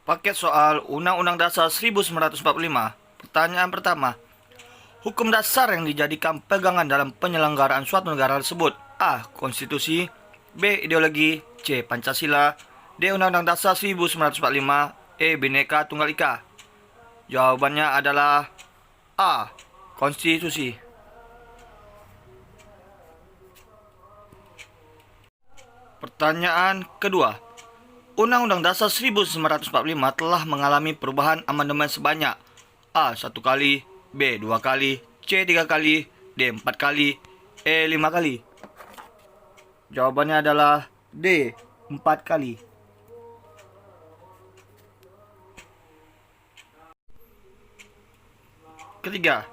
Paket soal Undang-Undang Dasar 1945. Pertanyaan pertama. Hukum dasar yang dijadikan pegangan dalam penyelenggaraan suatu negara tersebut. A. Konstitusi. B. Ideologi. C. Pancasila. D. Undang-Undang Dasar 1945. E. Bhinneka Tunggal Ika. Jawabannya adalah A. Konstitusi. Pertanyaan kedua. Undang-Undang Dasar 1945 telah mengalami perubahan amandemen sebanyak A. 1 kali, B. 2 kali, C. 3 kali, D. 4 kali, E. 5 kali. Jawabannya adalah D. 4 kali. Ketiga.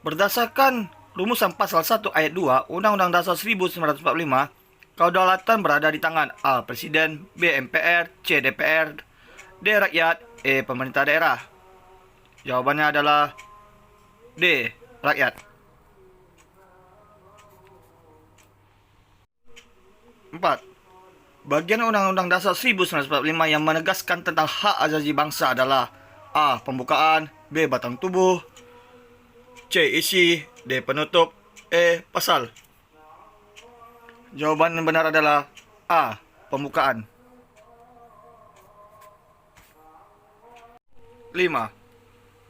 Berdasarkan rumusan pasal 1 ayat 2 Undang-Undang Dasar 1945, kedaulatan berada di tangan A. Presiden, B. MPR, C. DPR, D. Rakyat, E. Pemerintah daerah. Jawabannya adalah D. Rakyat. 4. Bagian Undang-Undang Dasar 1945 yang menegaskan tentang hak asasi bangsa adalah A. Pembukaan, B. Batang tubuh, C. Isi, D. Penutup, E. Pasal. Jawaban yang benar adalah A. Pembukaan. 5.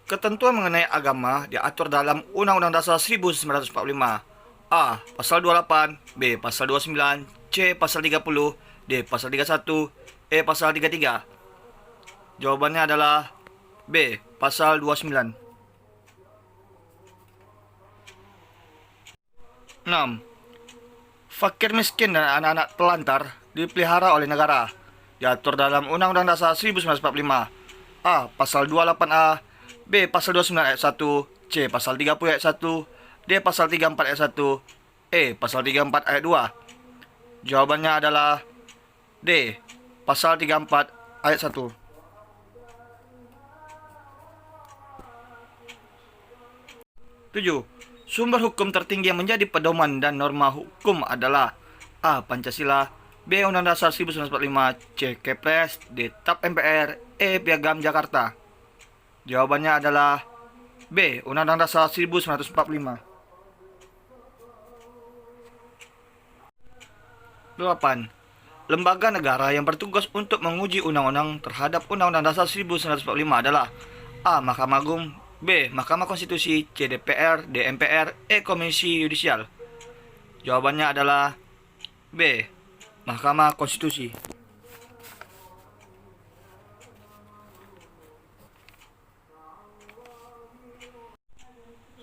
Ketentuan mengenai agama diatur dalam Undang-Undang Dasar 1945. A. Pasal 28, B. Pasal 29, C. Pasal 30, D. Pasal 31, E. Pasal 33. Jawabannya adalah B. Pasal 29. 6. Fakir miskin dan anak-anak telantar dipelihara oleh negara. Diatur dalam Undang-Undang Dasar 1945. A. Pasal 28A, B. Pasal 29 ayat 1, C. Pasal 30 ayat 1, D. Pasal 34 ayat 1, E. Pasal 34 ayat 2. Jawabannya adalah D. Pasal 34 ayat 1. 7. Sumber hukum tertinggi yang menjadi pedoman dan norma hukum adalah A. Pancasila, B. Undang-Undang Dasar 1945, C. Kepres, D. TAP MPR, E. Piagam Jakarta. Jawabannya adalah B. Undang-Undang Dasar 1945. 8. Lembaga negara yang bertugas untuk menguji undang-undang terhadap Undang-Undang Dasar 1945 adalah A. Mahkamah Agung, B. Mahkamah Konstitusi, C. DPR, D. MPR, E. Komisi Yudisial. Jawabannya adalah B. Mahkamah Konstitusi.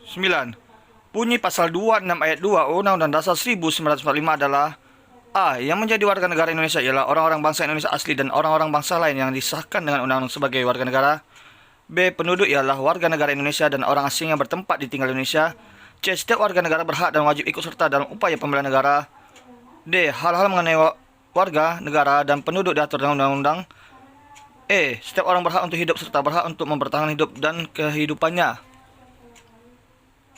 9. Bunyi pasal 26 ayat 2 Undang-Undang Dasar 1945 adalah A. Yang menjadi warga negara Indonesia ialah orang-orang bangsa Indonesia asli dan orang-orang bangsa lain yang disahkan dengan undang-undang sebagai warga negara. B. Penduduk ialah warga negara Indonesia dan orang asing yang bertempat di tinggal Indonesia. C. Setiap warga negara berhak dan wajib ikut serta dalam upaya pembelian negara. D. Hal-hal mengenai warga negara dan penduduk diatur dalam undang-undang. E. Setiap orang berhak untuk hidup serta berhak untuk mempertahankan hidup dan kehidupannya.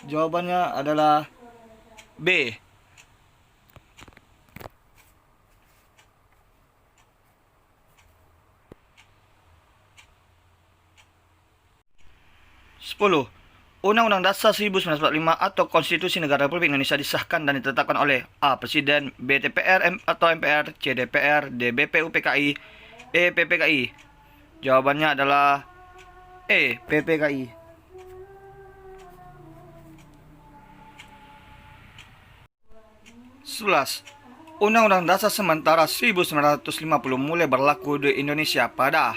Jawabannya adalah B. 10. Undang-Undang Dasar 1945 atau Konstitusi Negara Republik Indonesia disahkan dan ditetapkan oleh A. Presiden, B. DPR atau MPR, C. DPR, D. BPUPKI, E. PPKI. Jawabannya adalah E. PPKI. 11. Undang-Undang Dasar Sementara 1950 mulai berlaku di Indonesia pada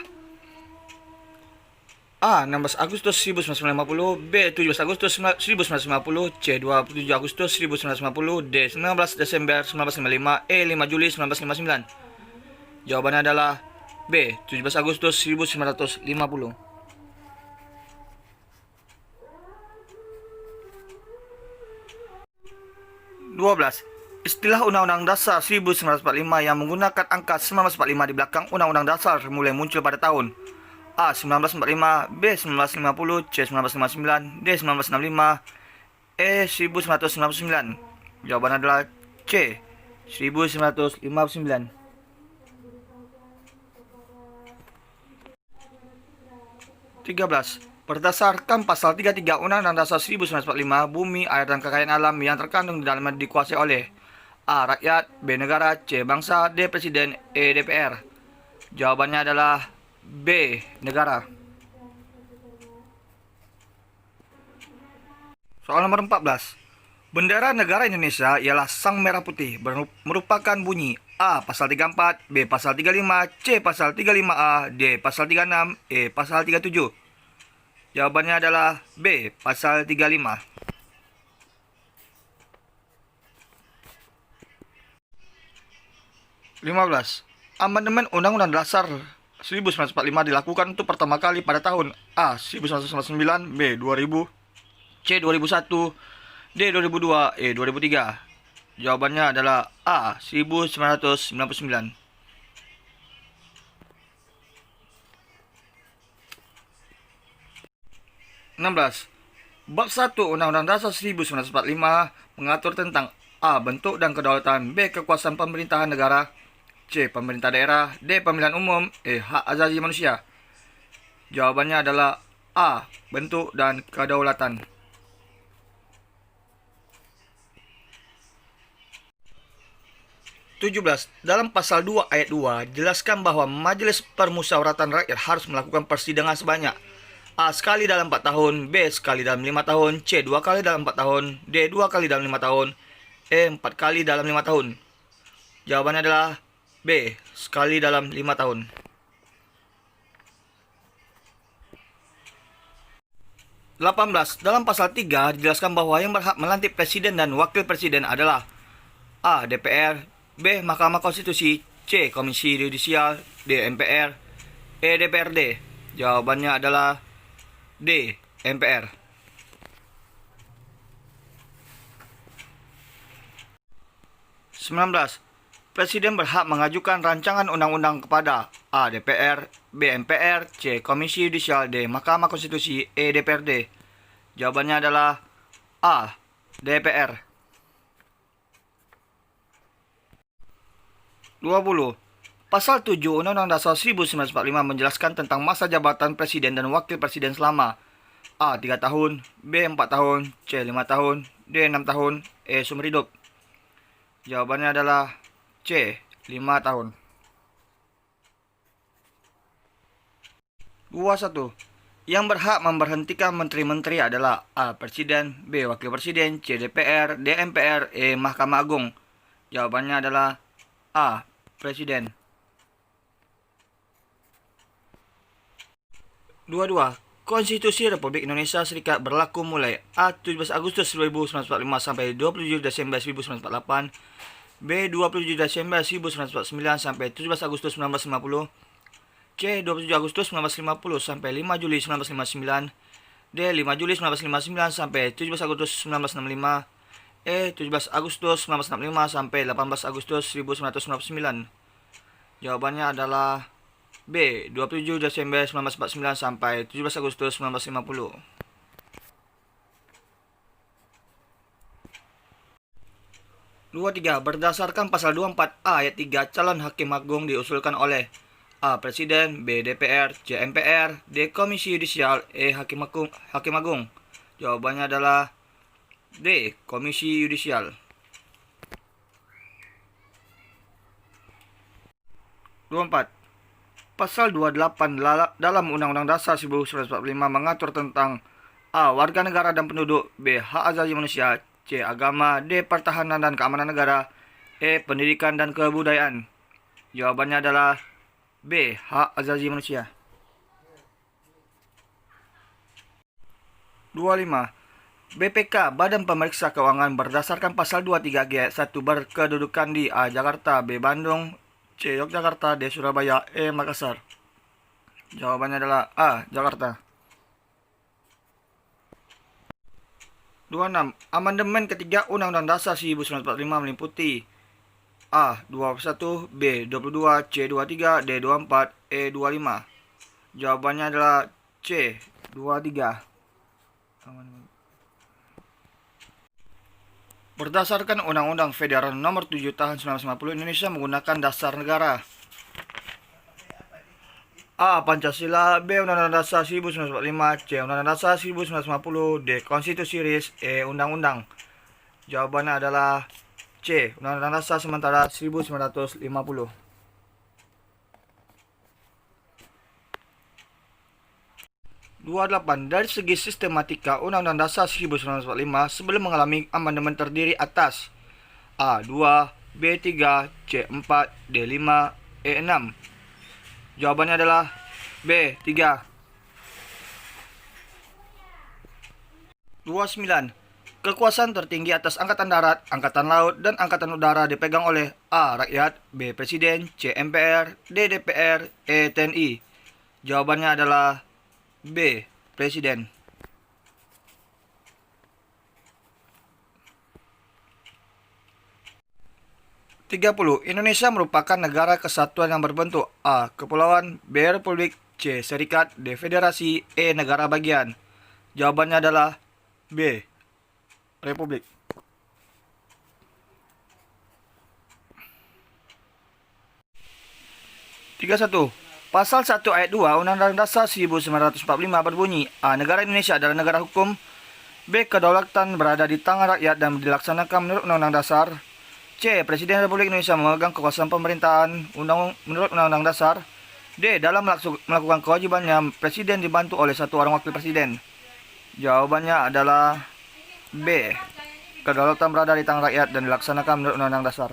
A. 16 Agustus 1950, B. 17 Agustus 1950, C. 27 Agustus 1950, D. 19 Desember 1955, E. 5 Juli 1959. Jawabannya adalah B. 17 Agustus 1950. 12. Istilah Undang-Undang Dasar 1945 yang menggunakan angka 1945 di belakang Undang-Undang Dasar mulai muncul pada tahun A. 1945, B. 1950, C. 1959, D. 1965, E. 1999. Jawaban adalah C. 1959. 13. Berdasarkan pasal 33 Undang-Undang Dasar 1945, bumi, air, dan kekayaan alam yang terkandung di dalamnya dikuasai oleh A. Rakyat, B. Negara, C. Bangsa, D. Presiden, E. DPR. Jawabannya adalah B. Negara. Soal nomor 14. Bendera negara Indonesia ialah sang merah putih, merupakan bunyi A. Pasal 34, B. Pasal 35, C. Pasal 35A, D. Pasal 36, E. Pasal 37. Jawabannya adalah B. Pasal 35. 15. Amandemen Undang-Undang Dasar 1945 dilakukan untuk pertama kali pada tahun A. 1999, B. 2000, C. 2001, D. 2002, E. 2003. Jawabannya adalah A. 1999. 16. Bab 1 Undang-Undang Dasar 1945 mengatur tentang A. Bentuk dan kedaulatan, B. Kekuasaan pemerintahan negara, C. Pemerintah daerah, D. Pemilihan umum, E. Hak asasi manusia. Jawabannya adalah A. Bentuk dan kedaulatan. 17. Dalam pasal 2 ayat 2 jelaskan bahwa Majelis Permusyawaratan Rakyat harus melakukan persidangan sebanyak A. Sekali dalam 4 tahun, B. Sekali dalam 5 tahun, C. 2 kali dalam 4 tahun, D. 2 kali dalam 5 tahun, E. 4 kali dalam 5 tahun. Jawabannya adalah B. Sekali dalam 5 tahun. 18. Dalam pasal 3 dijelaskan bahwa yang berhak melantik presiden dan wakil presiden adalah A. DPR, B. Mahkamah Konstitusi, C. Komisi Yudisial, D. MPR, E. DPRD. Jawabannya adalah D. MPR. 19. Presiden berhak mengajukan rancangan undang-undang kepada A. DPR, B. MPR, C. Komisi Yudisial, D. Mahkamah Konstitusi, E. DPRD. Jawabannya adalah A. DPR. 20. Pasal 7 Undang-Undang Dasar 1945 menjelaskan tentang masa jabatan presiden dan wakil presiden selama A. 3 tahun, B. 4 tahun, C. 5 tahun, D. 6 tahun, E. Seumur hidup. Jawabannya adalah C. 5 tahun. 21. Yang berhak memberhentikan menteri-menteri adalah A. Presiden, B. Wakil Presiden, C. DPR, D. MPR, E. Mahkamah Agung. Jawabannya adalah A. Presiden. 22. Konstitusi Republik Indonesia Serikat berlaku mulai A. 17 Agustus 1945 sampai 27 Desember 1948, B. 27 Desember 1949 sampai 17 Agustus 1950, C. 27 Agustus 1950 sampai 5 Juli 1959, D. 5 Juli 1959 sampai 17 Agustus 1965, E. 17 Agustus 1965 sampai 18 Agustus 1999. Jawabannya adalah B. 27 Desember 1949 sampai 17 Agustus 1950. 23. Berdasarkan pasal 24A ayat 3, calon hakim agung diusulkan oleh A. Presiden, B. DPR, C. MPR, D. Komisi Yudisial, E. Hakim Agung. Jawabannya adalah D. Komisi Yudisial. 24. Pasal 28 dalam Undang-Undang Dasar 1945 mengatur tentang A. Warga negara dan penduduk, B. Hak asasi manusia, C. Agama, D. Pertahanan dan keamanan negara, E. Pendidikan dan kebudayaan. Jawabannya adalah B. Hak asasi manusia. 25. BPK Badan Pemeriksa Keuangan berdasarkan pasal 23G 1 berkedudukan di A. Jakarta, B. Bandung, C. Yogyakarta, D. Surabaya, E. Makassar. Jawabannya adalah A. Jakarta. 26. Amandemen ketiga Undang-Undang Dasar 1945 meliputi A. 21, B. 22, C. 23, D. 24, E. 25. Jawabannya adalah C. 23. Berdasarkan Undang-Undang Federal Nomor 7 Tahun 1950, Indonesia menggunakan dasar negara. A. Pancasila. B. Undang-Undang Dasar 1945. C. Undang-Undang Dasar 1950. D. Konstitusi RIS. E. Undang-Undang. Jawabannya adalah C. Undang-Undang Dasar sementara 1950. 28. Dari segi sistematika, Undang-Undang Dasar 1945 sebelum mengalami amandemen terdiri atas A. 2, B. 3, C. 4, D. 5, E. 6. Jawabannya adalah B. 3. 29. Kekuasaan tertinggi atas Angkatan Darat, Angkatan Laut, dan Angkatan Udara dipegang oleh A. Rakyat, B. Presiden, C. MPR, D. DPR, E. TNI. Jawabannya adalah B. Presiden. 30. Indonesia merupakan negara kesatuan yang berbentuk A. Kepulauan, B. Republik, C. Serikat, D. Federasi, E. Negara bagian. Jawabannya adalah B. Republik. 31. Pasal 1 ayat 2 Undang-Undang Dasar 1945 berbunyi A. Negara Indonesia adalah negara hukum. B. Kedaulatan berada di tangan rakyat dan dilaksanakan menurut Undang-Undang Dasar. C. Presiden Republik Indonesia memegang kekuasaan pemerintahan menurut Undang-Undang Dasar. D. Dalam melakukan kewajibannya, Presiden dibantu oleh satu orang wakil presiden. Jawabannya adalah B. Kedaulatan berada di tangan rakyat dan dilaksanakan menurut Undang-Undang Dasar.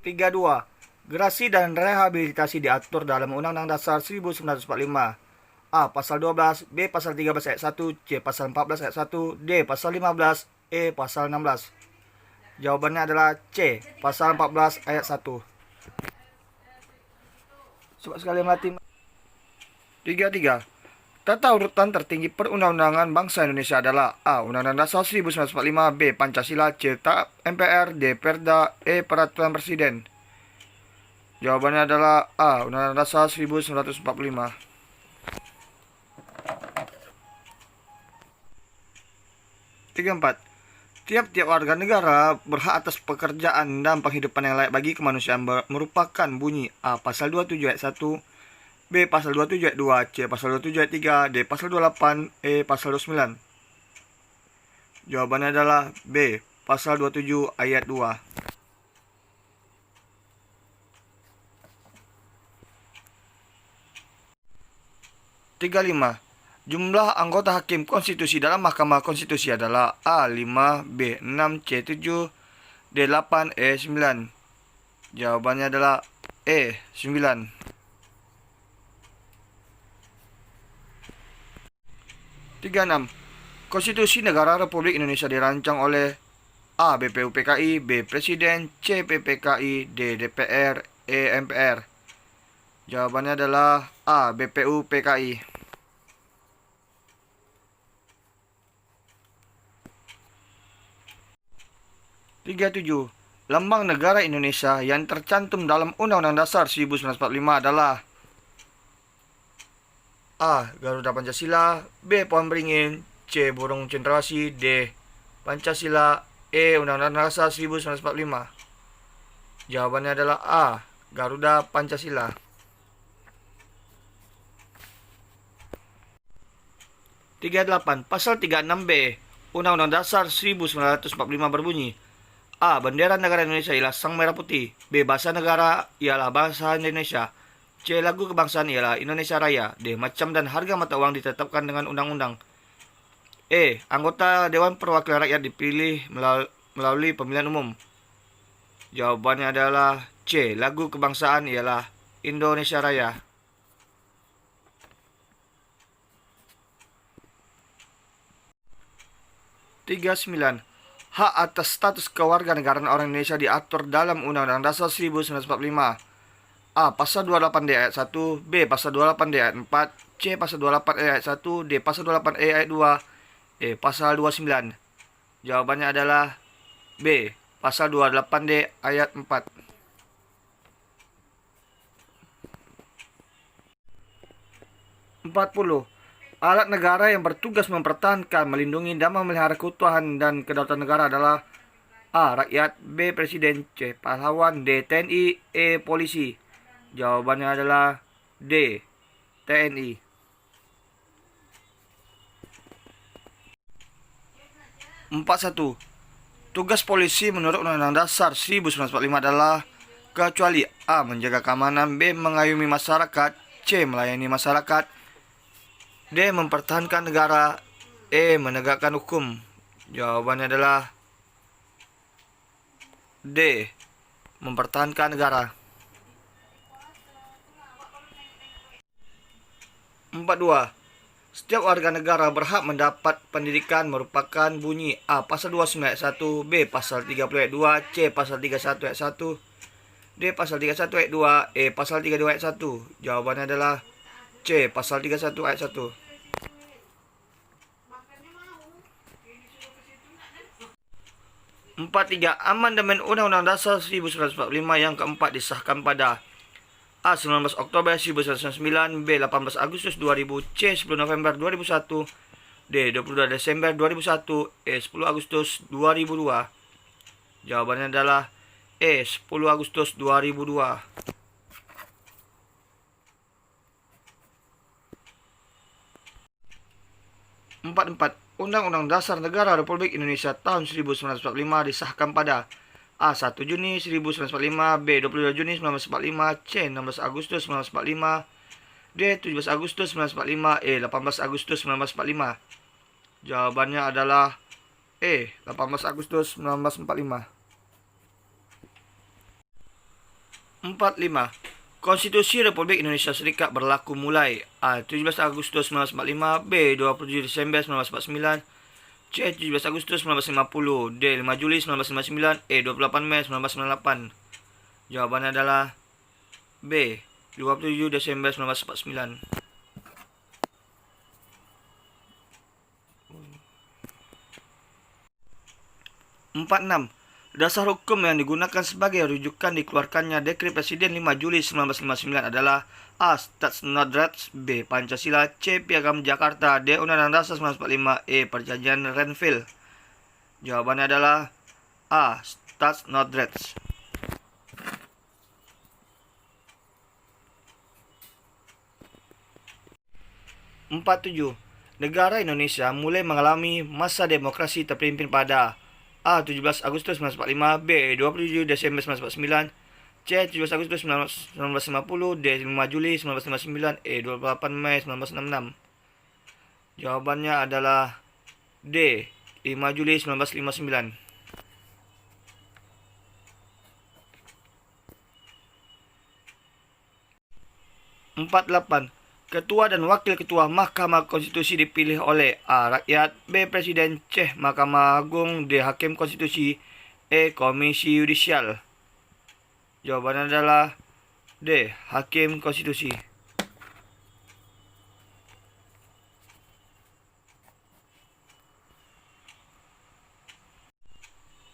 32. Gerasi dan rehabilitasi diatur dalam Undang-Undang Dasar 1945. A. Pasal 12, B. Pasal 13 ayat 1, C. Pasal 14 ayat 1, D. Pasal 15, E. Pasal 16. Jawabannya adalah C. Pasal 14 ayat 1. Cepat sekali mati. 33. Tata urutan tertinggi perundang-undangan bangsa Indonesia adalah A. Undang-Undang Dasar 1945, B. Pancasila, C. Tatap MPR, D. Perda, E. Peraturan Presiden. Jawabannya adalah A. Undang-Undang Dasar 1945. 34. Tiap-tiap warga negara berhak atas pekerjaan dan penghidupan yang layak bagi kemanusiaan merupakan bunyi A. Pasal 27 ayat 1, B. Pasal 27 ayat 2, C. Pasal 27 ayat 3, D. Pasal 28, E. Pasal 29. Jawabannya adalah B. Pasal 27 ayat 2. 35. Jumlah anggota hakim konstitusi dalam Mahkamah Konstitusi adalah A. 5, B. 6, C. 7, D. 8, E. 9. Jawabannya adalah E. 9. 36. Konstitusi Negara Republik Indonesia dirancang oleh A. BPU PKI, B. Presiden, C. PPKI, D. DPR, E. MPR. Jawabannya adalah A. BPU PKI. 37. Lambang negara Indonesia yang tercantum dalam Undang-Undang Dasar 1945 adalah A. Garuda Pancasila, B. Pohon Beringin, C. Burung Cendrawasih, D. Pancasila, E. Undang-Undang Dasar 1945. Jawabannya adalah A. Garuda Pancasila. 38. Pasal 36B Undang-Undang Dasar 1945 berbunyi A. Bendera negara Indonesia ialah sang merah putih. B. Bahasa negara ialah bahasa Indonesia. C. Lagu kebangsaan ialah Indonesia Raya. D. Macam dan harga mata uang ditetapkan dengan undang-undang. E. Anggota Dewan Perwakilan Rakyat dipilih melalui pemilihan umum. Jawabannya adalah C. Lagu kebangsaan ialah Indonesia Raya. 39. Hak atas status kewarganegaraan orang Indonesia diatur dalam Undang-Undang Dasar 1945. A. Pasal 28D ayat 1, B. Pasal 28D ayat 4, C. Pasal 28E ayat 1, D. Pasal 28E ayat 2, E. Pasal 29. Jawabannya adalah B. Pasal 28D ayat 4. 40. Alat negara yang bertugas mempertahankan, melindungi, dan memelihara keutuhan dan kedaulatan negara adalah A. Rakyat. B. Presiden. C. Pahlawan. D. TNI. E. Polisi. Jawabannya adalah D. TNI. 41. Tugas polisi menurut Undang-Undang Dasar 1945 adalah kecuali A. Menjaga keamanan, B. Mengayomi masyarakat, C. Melayani masyarakat, D. Mempertahankan negara, E. Menegakkan hukum. Jawabannya adalah D. Mempertahankan negara. 42. Setiap warga negara berhak mendapat pendidikan merupakan bunyi A. Pasal 29 ayat 1, B. Pasal 30 ayat 2, C. Pasal 31 ayat 1, D. Pasal 31 ayat 2, E. Pasal 32 ayat 1. Jawabannya adalah C. Pasal 31 ayat 1. 43. Amandemen Undang-Undang Dasar 1945 yang keempat disahkan pada A. 19 Oktober 1999, B. 18 Agustus 2000, C. 10 November 2001, D. 22 Desember 2001, E. 10 Agustus 2002. Jawabannya adalah E. 10 Agustus 2002. 44. Undang-Undang Dasar Negara Republik Indonesia tahun 1945 disahkan pada A. 1 Juni 1945, B. 22 Juni 1945, C. 16 Agustus 1945, D. 17 Agustus 1945, E. 18 Agustus 1945. Jawabannya adalah E. 18 Agustus 1945. 45. Konstitusi Republik Indonesia Serikat berlaku mulai A. 17 Agustus 1945, B. 27 Desember 1949, C. 17 Agustus 1950, D. 5 Juli 1959, E. 28 Mei 1998. Jawabannya adalah B. 27 Desember 1949. 46. Dasar hukum yang digunakan sebagai rujukan dikeluarkannya Dekret Presiden 5 Juli 1959 adalah A. Stats Not Rights, B. Pancasila, C. Piagam Jakarta, D. Undang-Undang Dasar 1945, E. Perjanjian Renville. Jawabannya adalah A. Stats Not Rights. 47. Negara Indonesia mulai mengalami masa demokrasi terpimpin pada A. 17 Agustus 1945, B. 27 Desember 1949, C. 17 Agustus 1950, D. 5 Juli 1959, E. 28 Mei 1966. Jawabannya adalah D. 5 Juli 1959. 48. Ketua dan Wakil Ketua Mahkamah Konstitusi dipilih oleh A. Rakyat, B. Presiden, C. Mahkamah Agung, D. Hakim Konstitusi, E. Komisi Yudisial. Jawabannya adalah D. Hakim Konstitusi.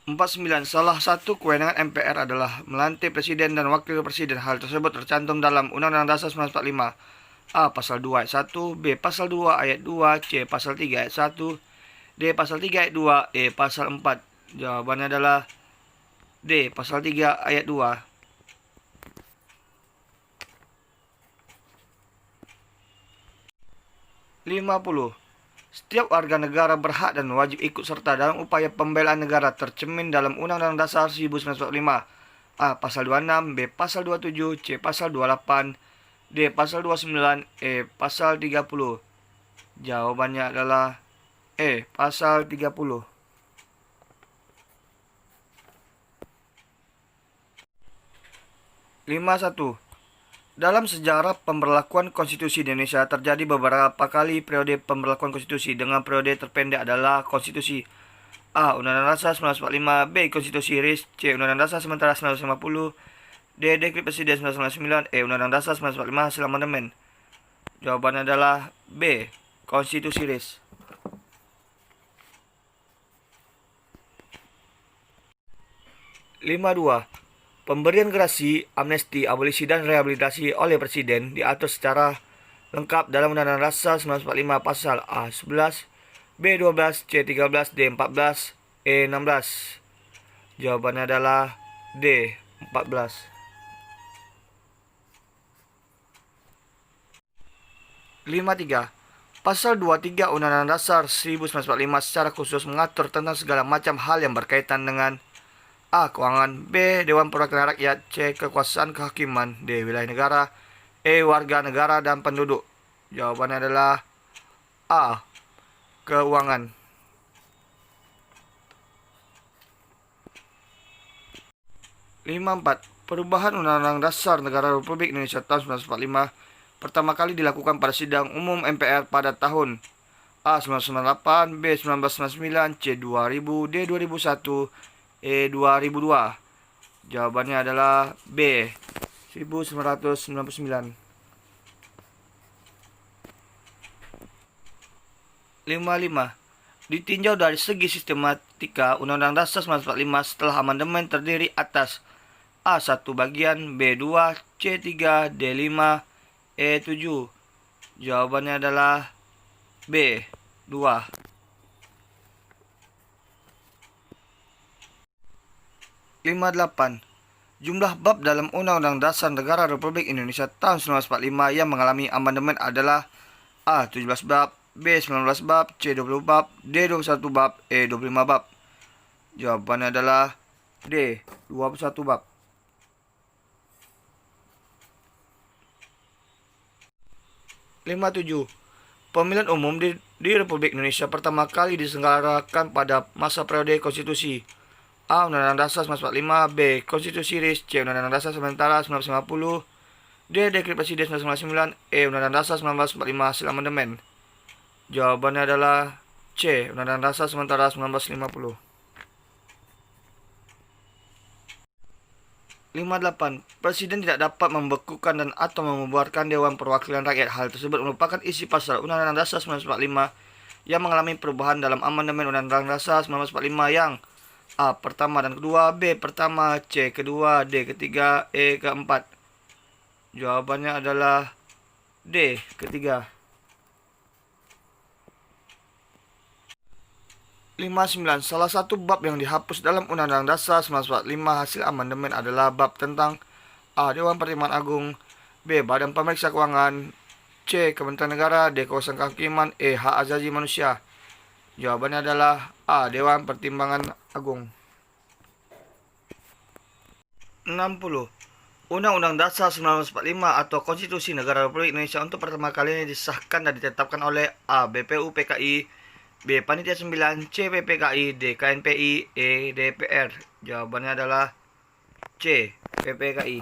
49. Salah satu kewenangan MPR adalah melantik Presiden dan Wakil Presiden. Hal tersebut tercantum dalam Undang-Undang Dasar 1945. A. Pasal 2 ayat 1, B. Pasal 2 ayat 2, C. Pasal 3 ayat 1, D. Pasal 3 ayat 2, E. Pasal 4. Jawabannya adalah D. Pasal 3 ayat 2. 50. Setiap warga negara berhak dan wajib ikut serta dalam upaya pembelaan negara tercermin dalam Undang-Undang Dasar 1945. A. Pasal 26, B. Pasal 27, C. Pasal 28, D. Pasal 29, E. Pasal 30. Jawabannya adalah E. Pasal 30. 51. Dalam sejarah pemberlakuan konstitusi di Indonesia terjadi beberapa kali periode pemberlakuan konstitusi. Dengan periode terpendek adalah konstitusi A. Undang-Undang Dasar 1945, B. Konstitusi RIS, C. Undang-Undang Dasar Sementara 1950, D. Dekret Presiden 1999, E. Undang-Undang Dasar 1945 hasil amandemen. Jawabannya adalah B. Konstitusi RIS. 52. Pemberian gerasi, amnesti, abolisi, dan rehabilitasi oleh Presiden diatur secara lengkap dalam Undang-Undang Dasar 1945 pasal A. 11, B. 12, C. 13, D. 14, E. 16. Jawabannya adalah D. 14. 53. Pasal 23 Undang-Undang Dasar 1945 secara khusus mengatur tentang segala macam hal yang berkaitan dengan A. Keuangan, B. Dewan Perwakilan Rakyat, C. Kekuasaan kehakiman, D. Wilayah negara, E. Warga negara dan penduduk. Jawabannya adalah A. Keuangan. 54. Perubahan Undang-Undang Dasar Negara Republik Indonesia tahun 1945 pertama kali dilakukan pada sidang umum MPR pada tahun A. 1998, B. 1999, C. 2000, D. 2001, E. 2002. Jawabannya adalah B. 1999. 55. Ditinjau dari segi sistematika, Undang-Undang Dasar 1945 setelah amandemen terdiri atas A1 bagian, B2, C3, D5, E7. Jawabannya adalah B. 2. 58. Jumlah bab dalam Undang-Undang Dasar Negara Republik Indonesia tahun 1945 yang mengalami amandemen adalah A. 17 bab, B. 19 bab, C. 20 bab, D. 21 bab, E. 25 bab. Jawabannya adalah D. 21 bab. 57. Pemilihan umum di Republik Indonesia pertama kali diselenggarakan pada masa periode konstitusi. A. Undang-Undang Dasar 1945, B. Konstitusi RIS, C. Undang-Undang Dasar sementara 1950, D. Dekret Presiden 1999, E. Undang-Undang Dasar 1945 hasil amandemen. Jawabannya adalah C. Undang-Undang Dasar sementara 1950. 58. Presiden tidak dapat membekukan dan atau membubarkan Dewan Perwakilan Rakyat. Hal tersebut merupakan isi pasal Undang-Undang Dasar 1945 yang mengalami perubahan dalam amandemen Undang-Undang Dasar 1945 yang A. Pertama dan kedua, B. Pertama, C. Kedua, D. Ketiga, E. Keempat. Jawabannya adalah D. Ketiga. 59. Salah satu bab yang dihapus dalam Undang-Undang Dasar 1945 hasil amandemen adalah bab tentang A. Dewan Pertimbangan Agung, B. Badan Pemeriksa Keuangan, C. Kementerian Negara, D. Kekuasaan Kehakiman, E. Hak Asasi Manusia. Jawabannya adalah A. Dewan Pertimbangan Agung. 60. Undang-Undang Dasar 1945 atau Konstitusi Negara Republik Indonesia untuk pertama kalinya disahkan dan ditetapkan oleh A. BPU PKI, B. Panitia 9, C. PPKI, D. KNPI, E. DPR. Jawabannya adalah C. PPKI.